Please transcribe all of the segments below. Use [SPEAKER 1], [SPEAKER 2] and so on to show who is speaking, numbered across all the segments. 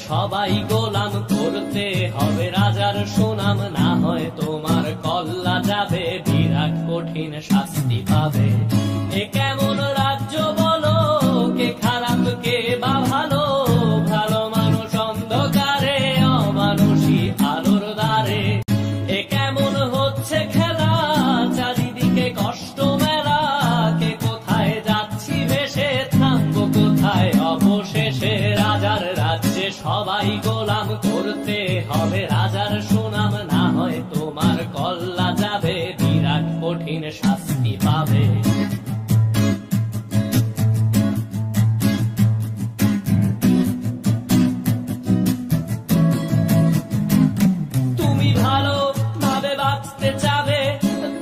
[SPEAKER 1] সবাই গোলাম, করতে হবে রাজার সুনাম, না হয় তোমার কল্লা যাবে, বিরাট কঠিন শাস্তি পাবে। এ কেমন রাজ্য বলো, কে খারাপ কে বা ভালো, ভালো মানুষ অন্ধকারে, অমানুষী আলোর দ্বারে। এ কেমন হচ্ছে খেলা, চারিদিকে কষ্ট মেলা, কে কোথায় যাচ্ছি ভেসে, থামবো কোথায় অবশেষে। রাজার রাজ্যে সবাই গোলাম, করতে হবে রাজার সুনাম, না হয় তোমার কল্লা যাবে, বিরাট কঠিন শাস্তি পাবে। তুমি ভালো ভাবে বাঁচতে চাবে,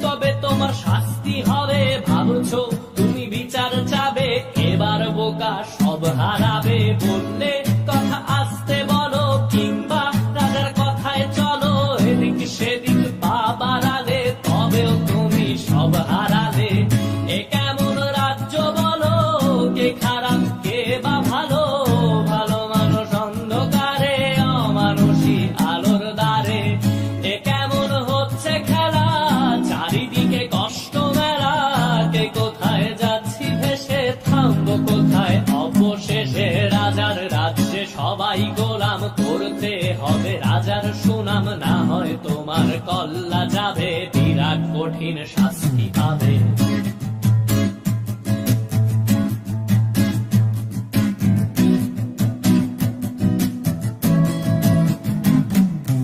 [SPEAKER 1] তবে তোমার শাস্তি হবে। ভাবছো তুমি বিচার চাবে, এবার বোকা সব হারাবে। বললে কথা আসতে বলো, কিংবা রাজার কথায় চলো, এদিক সেদিক পা বাড়ালে, তবেও তুমি সব হারালে। এ কেমন রাজ্য বলো, কে খারাপ কে বা ভালো, ভালো মানুষ অন্ধকারে, অমানুষী আলোর দ্বারে। এ কেমন হচ্ছে খেলা, চারিদিকে কষ্ট মেলা, কে কোথায় যাচ্ছি ভেসে, থামবো কোথায় অবশেষে। রাজার রাজ্যে সবাই গোলাম, করতে হবে রাজার সুনাম, না হয় তোমার কল্লা যাবে, বিরাট কঠিন শাস্তি পাবে।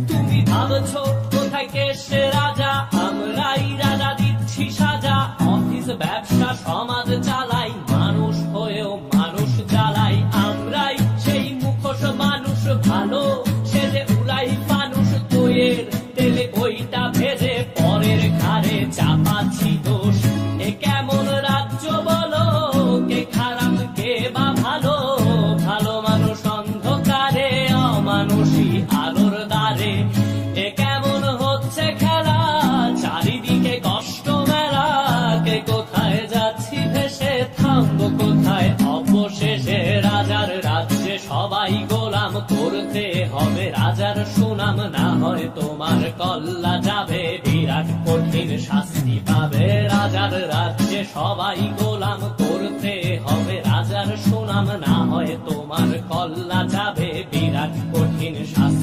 [SPEAKER 1] তুমি ভাবছো কোথায় কে সে রাজা, আমরাই রাজা দিচ্ছি সাজা। অফিস ব্যবসা সমাজ চালাই, মানুষ হয়েও মানুষ জ্বালাই। আমরাই সেই মুখোশ মানুষ ভালো, সে যে উড়াই মানুষ দইয়ের তেলে, ওইটা ভেজে পরের ঘাড়ে চাপাচ্ছি দোষ। এ কেমন রাজ্য বলো, কে খারাপ কে বা ভালো, ভালো মানুষ অন্ধকারে, অমানুষী আলোর দ্বারে। এ কেমন হচ্ছে খেলা, চারিদিকে কষ্ট মেলা, কে কোথায় যাচ্ছি ভেসে, থামবো কোথায় অবশেষে। রাজার রাজ্যে সবাই গোলাম, করতে হবে রাজার সুনাম, না হয় তোমার কল্লা যাবে, বিরাট কঠিন শাস্তি পাবে। রাজার রাজ্যে সবাই গোলাম, করতে হবে রাজার সুনাম, না হয় তোমার কল্লা যাবে, বিরাট কঠিন শাস্তি।